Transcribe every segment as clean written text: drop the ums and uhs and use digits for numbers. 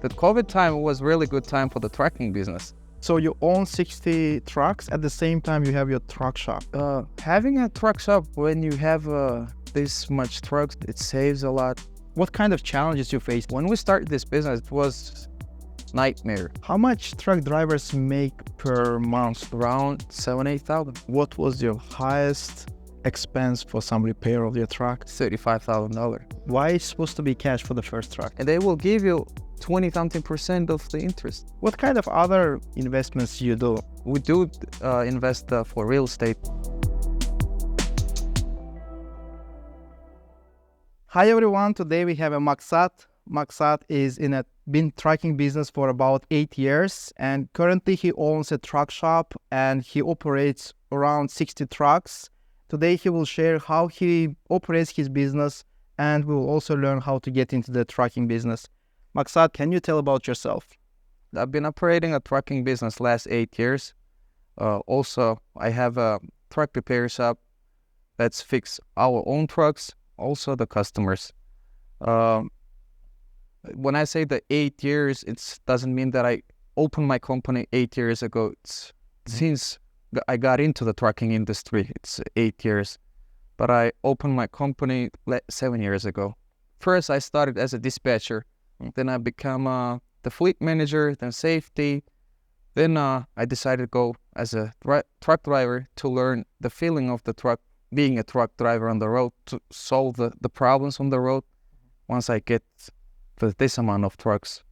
The COVID time was really good time for the trucking business. So you own 60 trucks, at the same time you have your truck shop. Having a truck shop, when you have this much trucks, it saves a lot. What kind of challenges you faced? When we started this business, it was nightmare. How much truck drivers make per month? Around 7,000-8,000. What was your highest expense for some repair of your truck? $35,000. Why is supposed to be cash for the first truck? And they will give you 20-something% of the interest. What kind of other investments you do? We do invest for real estate. Hi everyone, today we have a Maksat. Maksat is been trucking business for about 8 years, and currently he owns a truck shop and he operates around 60 trucks. Today he will share how he operates his business, and we will also learn how to get into the trucking business. Maksat, can you tell about yourself? I've been operating a trucking business last 8 years. Also, I have a truck repair shop that's fix our own trucks, also the customers. When I say the 8 years, it doesn't mean that I opened my company 8 years ago. It's since I got into the trucking industry, it's 8 years. But I opened my company 7 years ago. First, I started as a dispatcher. Then I became the fleet manager, then safety. Then I decided to go as a truck driver to learn the feeling of the truck, being a truck driver on the road, to solve the problems on the road once I get this amount of trucks.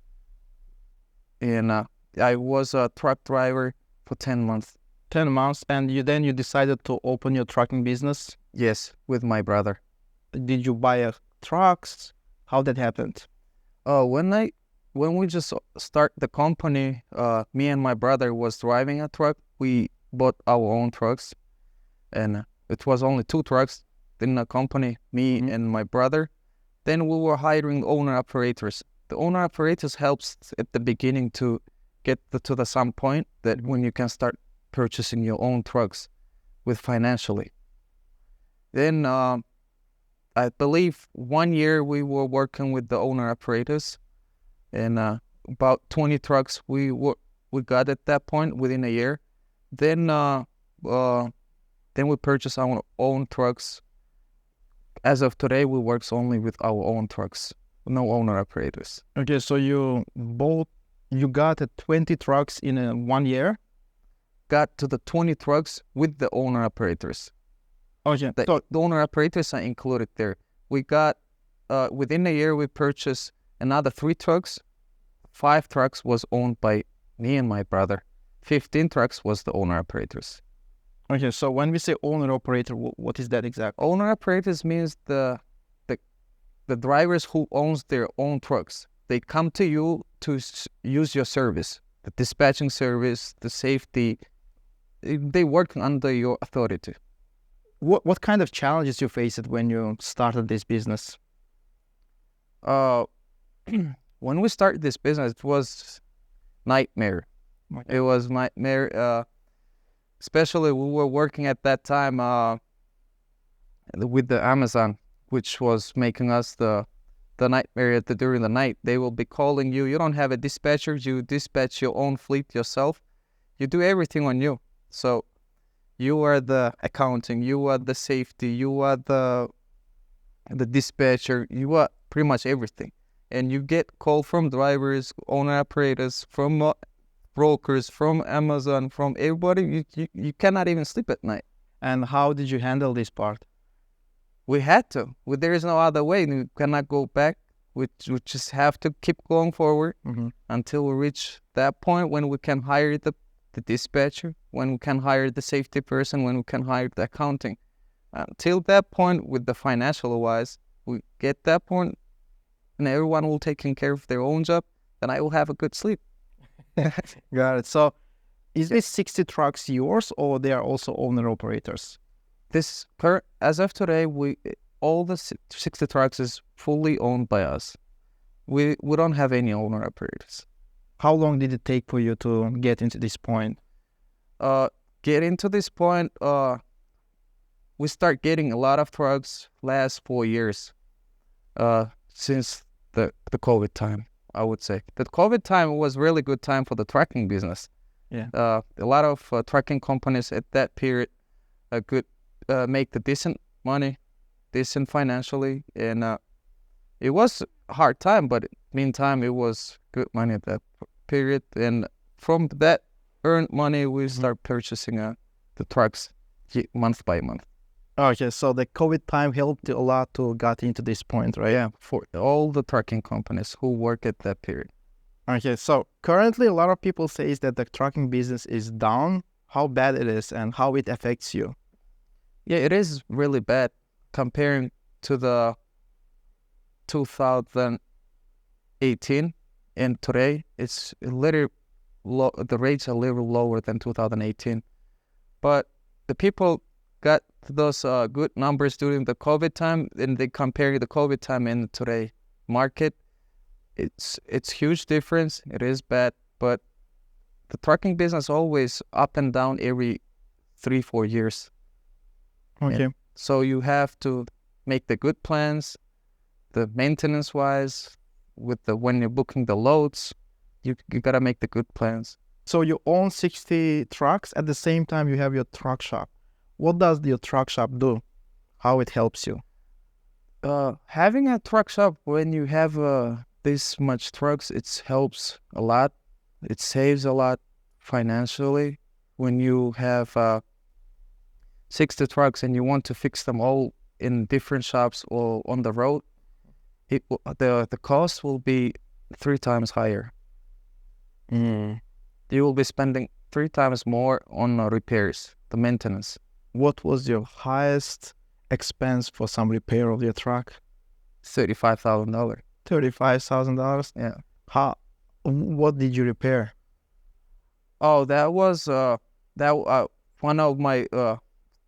And I was a truck driver for 10 months. 10 months, and then you decided to open your trucking business? Yes, with my brother. Did you buy trucks? How that happened? When we just start the company, me and my brother was driving a truck. We bought our own trucks, and it was only 2 trucks in the company, me and my brother. Then we were hiring owner-operators. The owner-operators helps at the beginning to get to some point that when you can start purchasing your own trucks with financially. Then I believe 1 year we were working with the owner-operators, and about 20 trucks we got at that point within a year. Then we purchased our own trucks. As of today, we work only with our own trucks, no owner-operators. Okay, so you got 20 trucks in 1 year? Got to the 20 trucks with the owner-operators. Okay. The owner-operators are included there. We got, within a year, we purchased another 3 trucks. 5 trucks was owned by me and my brother. 15 trucks was the owner-operators. Okay, so when we say owner-operator, what is that exactly? Owner-operators means the drivers who owns their own trucks. They come to you to use your service, the dispatching service, the safety. They work under your authority. What kind of challenges you faced when you started this business? When we started this business, it was nightmare. Okay. It was nightmare. Especially we were working at that time with the Amazon, which was making us the nightmare during the night. They will be calling you. You don't have a dispatcher. You dispatch your own fleet yourself. You do everything on you. So you are the accounting. You are the safety. You are the dispatcher. You are pretty much everything. And you get call from drivers, owner-operators, from brokers, from Amazon, from everybody. You cannot even sleep at night. And how did you handle this part? We had to. There is no other way. We cannot go back. We just have to keep going forward until we reach that point when we can hire the dispatcher, when we can hire the safety person, when we can hire the accounting. Until that point, with the financial wise, we get that point, and everyone will take care of their own job, then I will have a good sleep. Got it. So is this 60 trucks yours, or they are also owner-operators? As of today, all the 60 trucks is fully owned by us. We don't have any owner-operators. How long did it take for you to get into this point? We start getting a lot of trucks last 4 years, since the COVID time. I would say. The COVID time was really good time for the trucking business. Yeah. A lot of trucking companies at that period could make the decent money, decent financially, and it was a hard time, but meantime, it was good money at that period. And from that earned money, we start purchasing the trucks month by month. Okay, so the COVID time helped a lot to get into this point, right? Yeah, for all the trucking companies who work at that period. Okay, so currently a lot of people say that the trucking business is down. How bad it is and how it affects you? Yeah, it is really bad comparing to the 2018 and today. It's literally the rates are a little lower than 2018, but the people got those good numbers during the COVID time, and they compare the COVID time and today market. It's huge difference. It is bad, but the trucking business always up and down every 3-4 years. Okay. And so you have to make the good plans, the maintenance wise, with the when you're booking the loads, you gotta make the good plans. So you own 60 trucks. At the same time, you have your truck shop. What does your truck shop do? How it helps you? Having a truck shop when you have this much trucks, it helps a lot. It saves a lot financially. When you have 60 trucks and you want to fix them all in different shops or on the road, the cost will be 3 times higher. You will be spending 3 times more on repairs, the maintenance. What was your highest expense for some repair of your truck? $35,000. $35,000. Yeah. What did you repair? Oh, that was one of my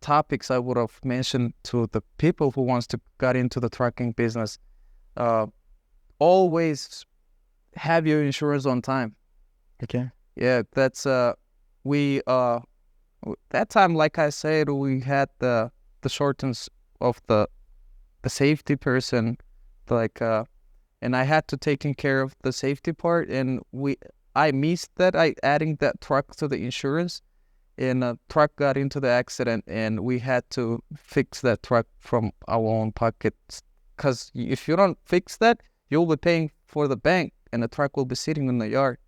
topics I would have mentioned to the people who wants to get into the trucking business. Always have your insurance on time. Okay. Yeah, that's we that time, like I said, we had the shortness of the safety person, like and I had to taking care of the safety part, and I missed that. I adding that truck to the insurance, and a truck got into the accident, and we had to fix that truck from our own pockets. Because if you don't fix that, you'll be paying for the bank, and the truck will be sitting in the yard.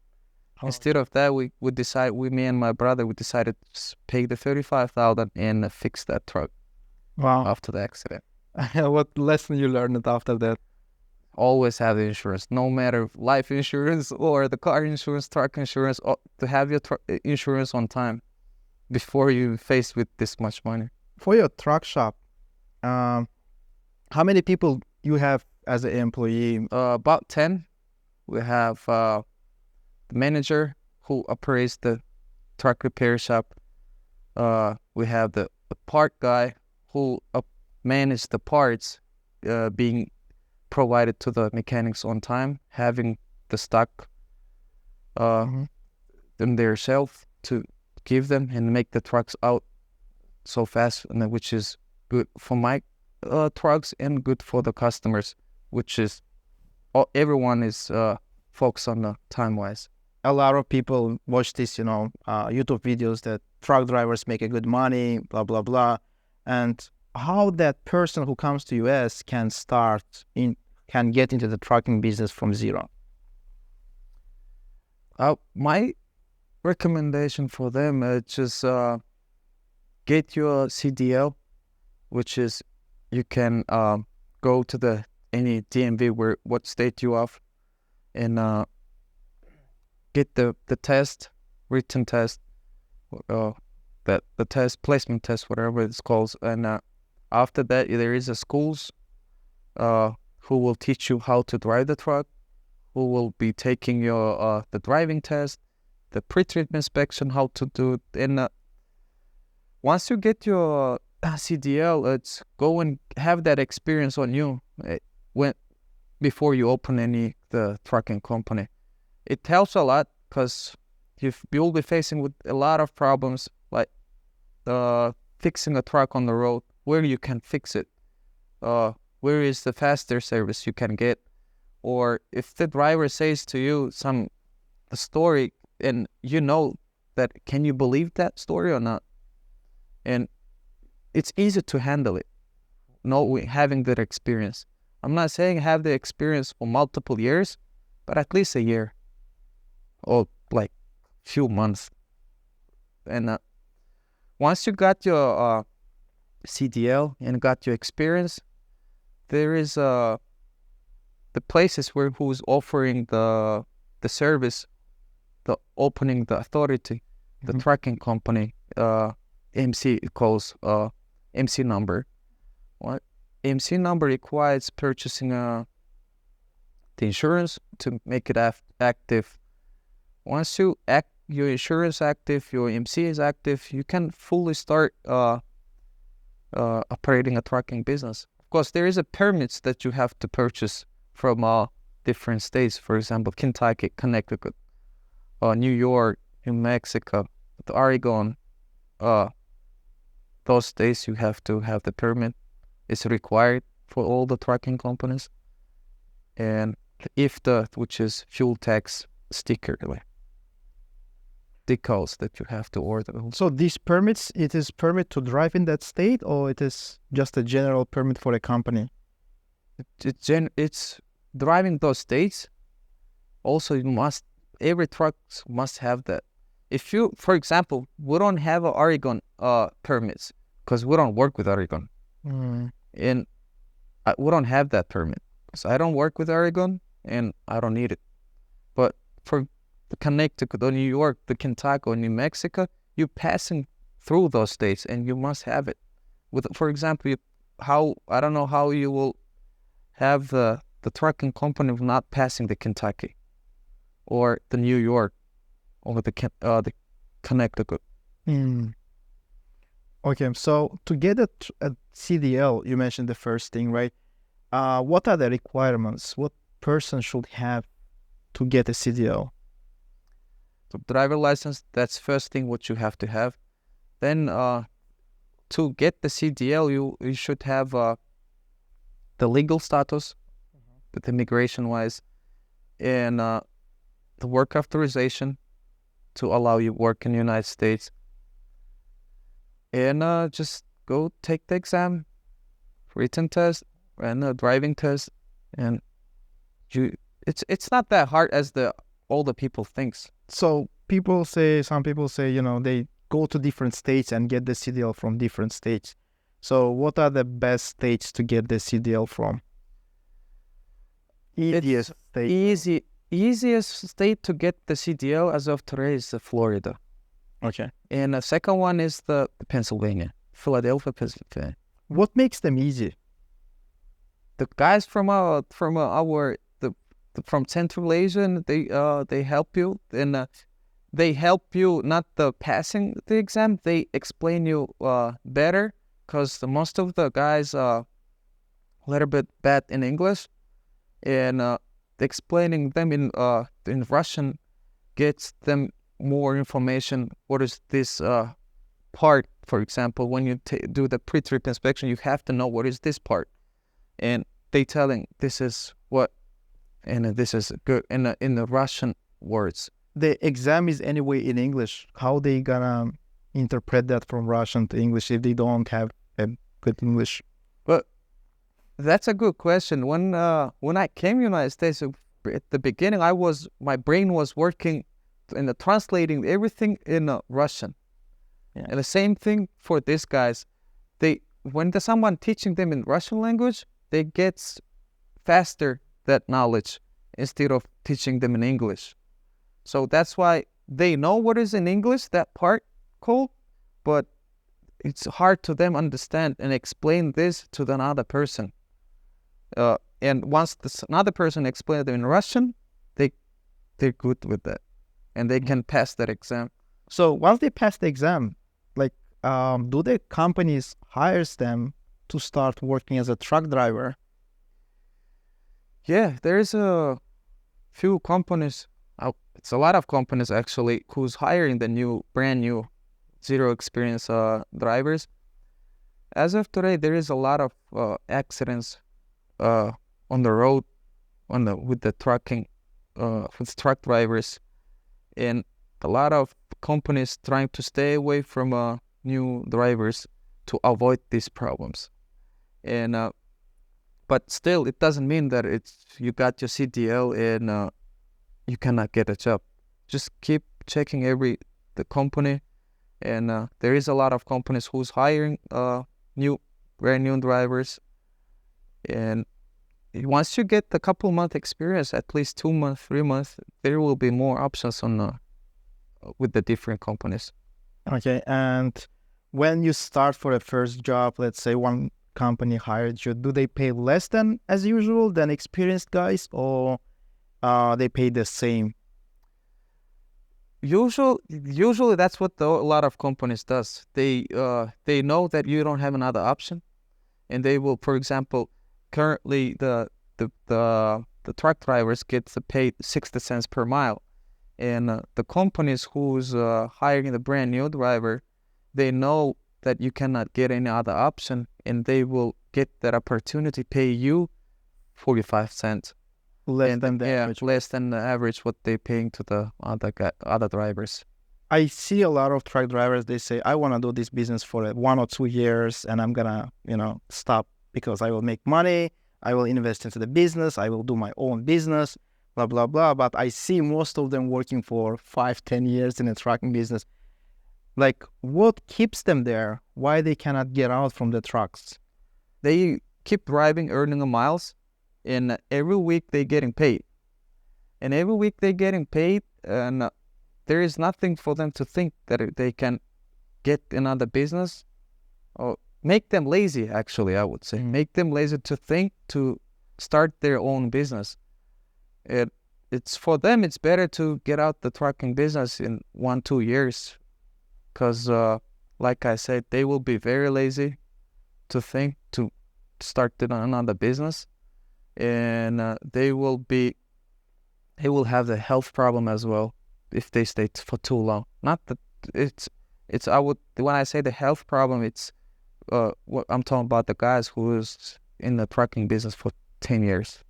Instead of that, me and my brother, we decided to pay the $35,000 and fix that truck. Wow. After the accident. What lesson you learned after that? Always have the insurance, no matter life insurance or the car insurance, truck insurance, to have your insurance on time before you faced with this much money. For your truck shop, how many people you have as an employee? About 10. We have the manager who operates the truck repair shop. We have the part guy who manages the parts being provided to the mechanics on time, having the stock in their shelf to give them and make the trucks out so fast, and which is good for my trucks and good for the customers, which is everyone is focused on the time wise. A lot of people watch this, YouTube videos that truck drivers make a good money, blah, blah, blah. And how that person who comes to US can get into the trucking business from zero? My recommendation for them is just get your CDL, which is you can go to any DMV what state you are, and get the test, written test, the test, placement test, whatever it's called, and after that there is a schools who will teach you how to drive the truck, who will be taking your the driving test, the pre-trip inspection, how to do it. And once you get your CDL, it's go and have that experience on you before you open the trucking company. It helps a lot because you'll be facing with a lot of problems, like fixing a truck on the road, where you can fix it, where is the faster service you can get, or if the driver says to you a story and you know that, can you believe that story or not? And it's easy to handle it, having that experience. I'm not saying have the experience for multiple years, but at least a year or like few months. And once you got your CDL and got your experience, there is the places who's offering the service, the opening the authority, the trucking company, MC, it calls MC number. What MC number requires purchasing the insurance to make it active. Once your insurance active, your MC is active, you can fully start operating a trucking business. Of course, there is a permits that you have to purchase from different states. For example, Kentucky, Connecticut, New York, New Mexico, Oregon. Those states you have to have the permit. It's required for all the trucking companies. And which is fuel tax sticker, like decals that you have to order. So these permits, it is permit to drive in that state, or it is just a general permit for a company? It's driving those states. Also, every truck must have that. If you, for example, we don't have Oregon permits because we don't work with Oregon. And we don't have that permit because I don't work with Oregon and I don't need it. But for the Connecticut or New York, the Kentucky or New Mexico, you're passing through those states and you must have it. For example, I don't know how you will have the trucking company not passing the Kentucky or the New York or the Connecticut. Okay, so to get a CDL, you mentioned the first thing, right? What are the requirements? What person should have to get a CDL? The driver license, that's first thing what you have to have. Then to get the CDL, you should have the legal status, with immigration wise, and the work authorization to allow you work in the United States. And just go take the exam, written test, and a driving test, and it's not that hard as all the people thinks. So some people say, they go to different states and get the CDL from different states. So what are the best states to get the CDL from? Easiest state to get the CDL as of today is Florida. Okay. And the second one is the Pennsylvania, Philadelphia, Pennsylvania. What makes them easy? The guys from Central Asia, they help you, and they help you not the passing the exam. They explain you better because most of the guys are a little bit bad in English, and explaining them in Russian gets them more information. What is this part? For example, when you do the pre-trip inspection, you have to know what is this part, and they telling this is what, and this is good in the Russian words. The exam is anyway in English. How they gonna interpret that from Russian to English if they don't have a good English? But that's a good question. When I came to the United States at the beginning, my brain was working and translating everything in Russian. Yeah. And the same thing for these guys. When there's someone teaching them in Russian language, they get faster that knowledge instead of teaching them in English. So that's why they know what is in English, that part, cool, but it's hard to them understand and explain this to another person. And once another person explains it in Russian, they're good with that, and they can pass that exam. So once they pass the exam, do the companies hires them to start working as a truck driver? Yeah, there's a few companies. It's a lot of companies actually who's hiring the brand new zero experience drivers. As of today, there is a lot of accidents on the road with the trucking, with truck drivers, and a lot of companies trying to stay away from new drivers to avoid these problems. And but still, it doesn't mean that you got your CDL and you cannot get a job. Just keep checking the company, and there is a lot of companies who's hiring brand new drivers. And once you get a couple month experience, at least 2 months, 3 months, there will be more options on with the different companies. Okay, and when you start for a first job, let's say one company hired you, do they pay less than as usual than experienced guys, or they pay the same? Usually that's what a lot of companies does. They know that you don't have another option, and they will, for example, currently the truck drivers get paid 60 cents per mile, and the companies who's hiring the brand new driver, they know that you cannot get any other option, and they will get that opportunity pay you 45 cents. Less than the average. Less than the average what they're paying to the other drivers. I see a lot of truck drivers, they say, I want to do this business for 1 or 2 years and I'm going to, stop because I will make money. I will invest into the business. I will do my own business, blah, blah, blah. But I see most of them working for 5-10 years in a trucking business. Like, what keeps them there? Why they cannot get out from the trucks? They keep driving, earning the miles. And every week they're getting paid. And every week they're getting paid, and there is nothing for them to think that they can get another business. Or make them lazy, actually, I would say. Make them lazy to think to start their own business. It's for them, it's better to get out the trucking business in 1-2 years. Because, like I said, they will be very lazy to think to start another business. And they will have the health problem as well if they stay for too long. Not that when I say the health problem, it's what I'm talking about, the guys who is in the trucking business for 10 years.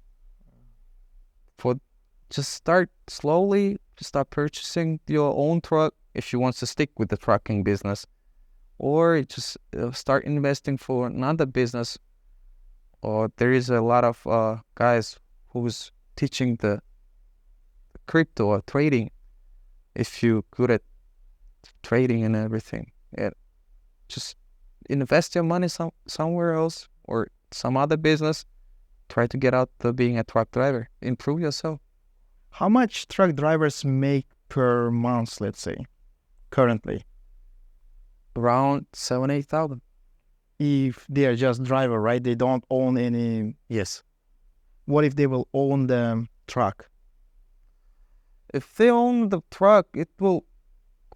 Just start slowly, just start purchasing your own truck if you want to stick with the trucking business, or just start investing for another business. Or there is a lot of guys who's teaching the crypto or trading. If you're good at trading and everything, just invest your money somewhere else or some other business. Try to get out to being a truck driver. Improve yourself. How much truck drivers make per month, let's say, currently? Around 7,000-8,000. If they are just driver, right? They don't own any. Yes. What if they will own the truck? If they own the truck, it will,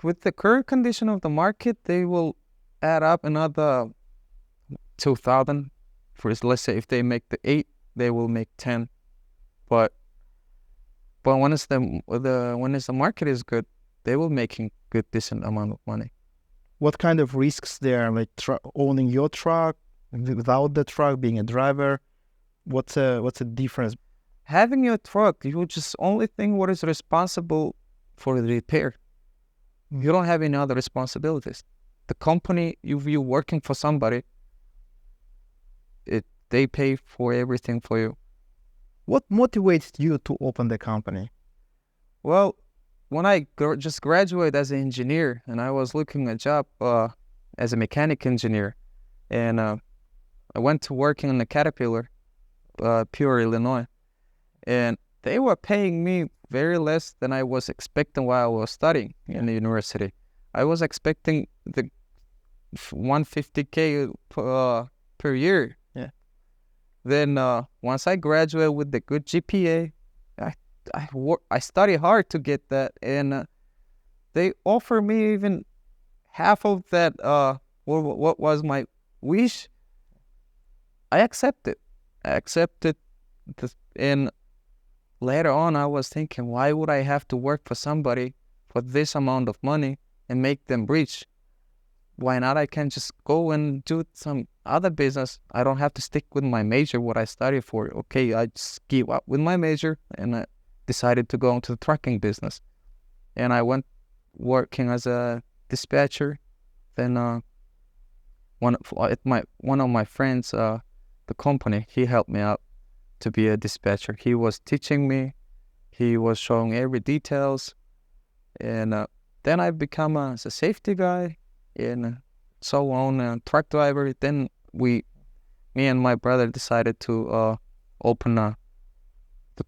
with the current condition of the market, they will add up another 2,000. Let's say if they make the 8, they will make 10. But when the market is good, they will making good decent amount of money. What kind of risks there? Like owning your truck, without the truck, being a driver. What's the difference? Having your truck, you just only think what is responsible for the repair. You don't have any other responsibilities. The company, you're working for somebody, they pay for everything for you. What motivated you to open the company? Well, when I just graduated as an engineer, and I was looking a job as a mechanic engineer, and I went to working in the Caterpillar, Pure, Illinois, and they were paying me very less than I was expecting while I was studying in the university. I was expecting the $150K per year. Yeah. Then once I graduated with the good GPA, I studied hard to get that, and they offer me even half of that. What was my wish? I accepted. And later on, I was thinking, why would I have to work for somebody for this amount of money and make them rich? Why not? I can just go and do some other business. I don't have to stick with my major, what I studied for. Okay, I just give up with my major and I decided to go into the trucking business. And I went working as a dispatcher. Then one of my friends, the company, he helped me out to be a dispatcher. He was teaching me. He was showing every details. And then I become a safety guy and so on, a truck driver. Then me and my brother decided to open the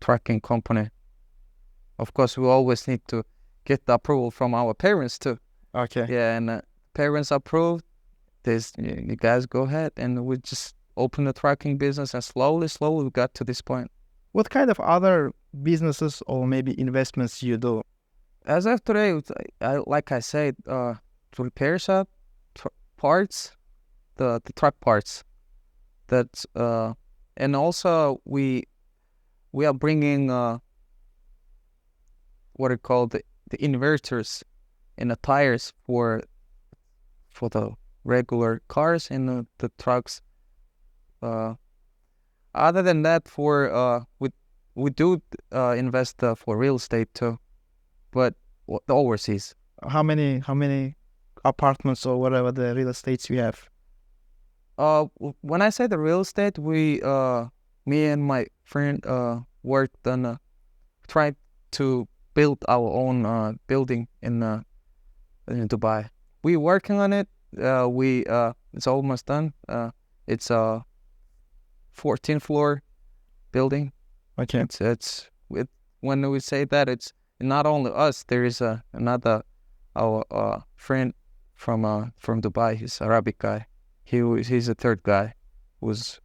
trucking company. Of course, we always need to get the approval from our parents too. Okay. Yeah, and parents approved. This, you guys go ahead, and we just opened the trucking business, and slowly we got to this point. What kind of other businesses or maybe investments you do? As of today, like I said, to repair shop, parts, the truck parts. That's and also we are bringing what are called the inverters in the tires for the regular cars and the trucks. Other than that, for we do invest for real estate too, but the overseas. How many apartments or whatever the real estates you have? When I say the real estate, me and my friend worked on tried to build our own building in Dubai. We're working on it. It's almost done. It's a 14th floor building. Okay. When we say that, it's not only us. There is another our friend from Dubai. He's Arabic guy. He's a third guy who's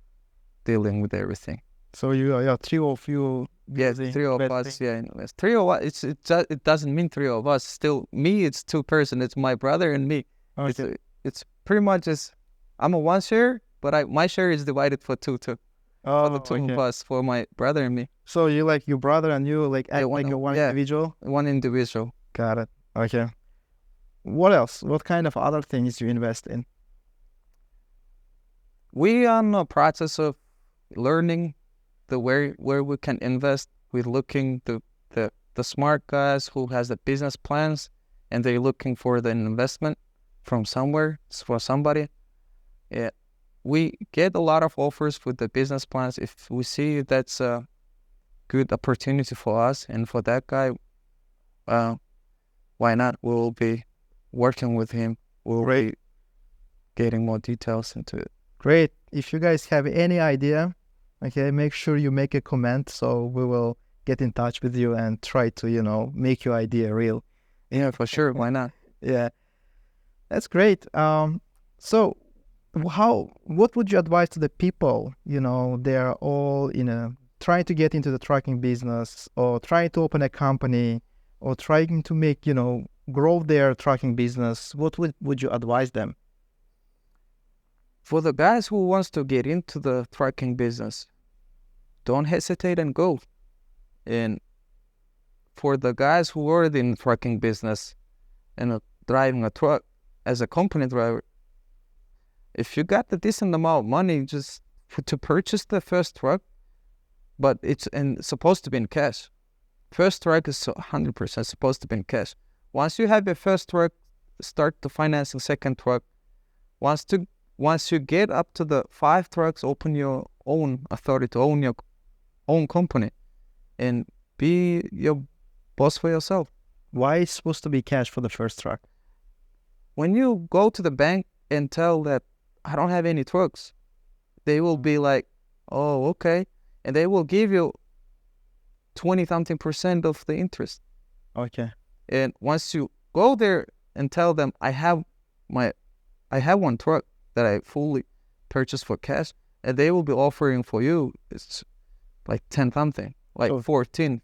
dealing with everything. So you are three of you. Yeah, three of us. Yeah, three of us. It doesn't mean three of us. Still, me. It's two person. It's my brother and me. Okay. It's pretty much just I'm a one share, but my share is divided for two too. Oh, For the two of us, for my brother and me. So you like your brother and you like act like a one yeah, individual? One individual. Got it. Okay. What else? What kind of other things you invest in? We are in the process of learning where we can invest. We're looking the smart guys who has the business plans and they're looking for the investment from somewhere for somebody. Yeah, we get a lot of offers with the business plans. If we see that's a good opportunity for us and for that guy, why not? We'll be working with him. We'll be getting more details into it. Great. If you guys have any idea, okay, make sure you make a comment so we will get in touch with you and try to, make your idea real. Yeah, for sure. Why not? Yeah. That's great. So what would you advise to the people, they are all, trying to get into the trucking business or trying to open a company or trying to make, grow their trucking business? What would you advise them? For the guys who wants to get into the trucking business, don't hesitate and go. And for the guys who are already in the trucking business and driving a truck as a company driver, if you got the decent amount of money just to purchase the first truck, but it's supposed to be in cash. First truck is 100% supposed to be in cash. Once you have your first truck, start to financing second truck. Once you get up to the 5 trucks, open your own authority to own your own company and be your boss for yourself. Why is it supposed to be cash for the first truck? When you go to the bank and tell that I don't have any trucks, they will be like, oh, okay. And they will give you 20-something% of the interest. Okay. And once you go there and tell them I have one truck that I fully purchased for cash, and they will be offering for you, it's like 10-something, like 13%.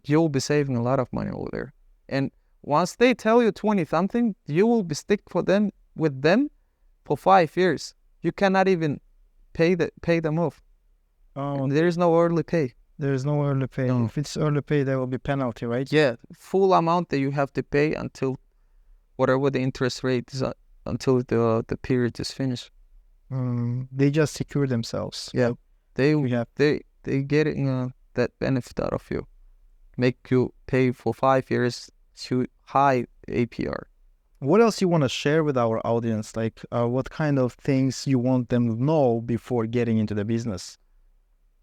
You'll be saving a lot of money over there. And once they tell you 20-something, you will be stick with them for 5 years. You cannot even pay them off. Oh, and there is no early pay. There is no early pay. No. If it's early pay, there will be penalty, right? Yeah, full amount that you have to pay until whatever the interest rate until the period is finished. They just secure themselves. Yeah, they Yeah. they getting that benefit out of you, make you pay for 5 years to high APR. What else you want to share with our audience? Like, what kind of things you want them to know before getting into the business?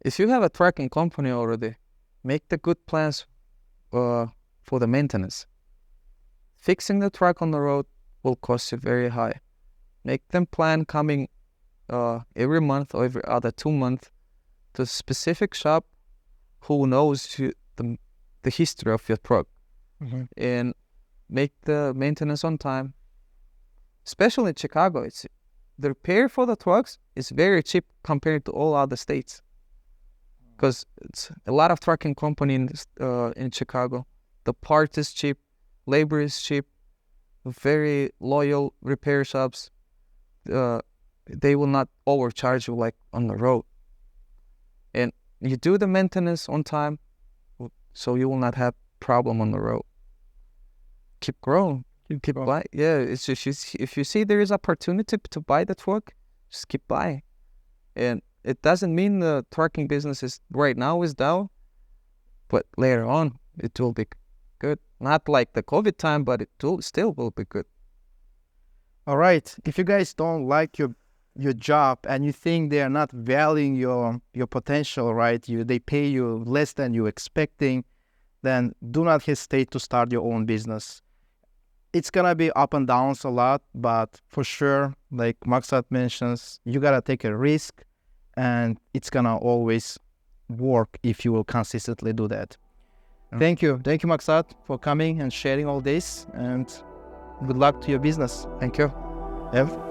If you have a trucking company already, make the good plans for the maintenance. Fixing the truck on the road will cost you very high. Make them plan coming every month or every other 2 months to a specific shop who knows the history of your truck, and make the maintenance on time. Especially in Chicago, the repair for the trucks is very cheap compared to all other states, because it's a lot of trucking companies in Chicago. The part is cheap, labor is cheap, very loyal repair shops. They will not overcharge you like on the road. And you do the maintenance on time, so you will not have problem on the road. Keep growing. Keep buying. Yeah, it's just if you see there is opportunity to buy the truck, just keep buying. And it doesn't mean the trucking business is right now is down, but later on it will be good. Not like the COVID time, but it still will be good. All right. If you guys don't like your job and you think they are not valuing your potential, right? They pay you less than you're expecting, then do not hesitate to start your own business. It's gonna be up and downs a lot, but for sure, like Maksat mentions, you gotta take a risk, and it's gonna always work if you will consistently do that. Yeah. Thank you, Maksat, for coming and sharing all this, and good luck to your business. Thank you. Yeah.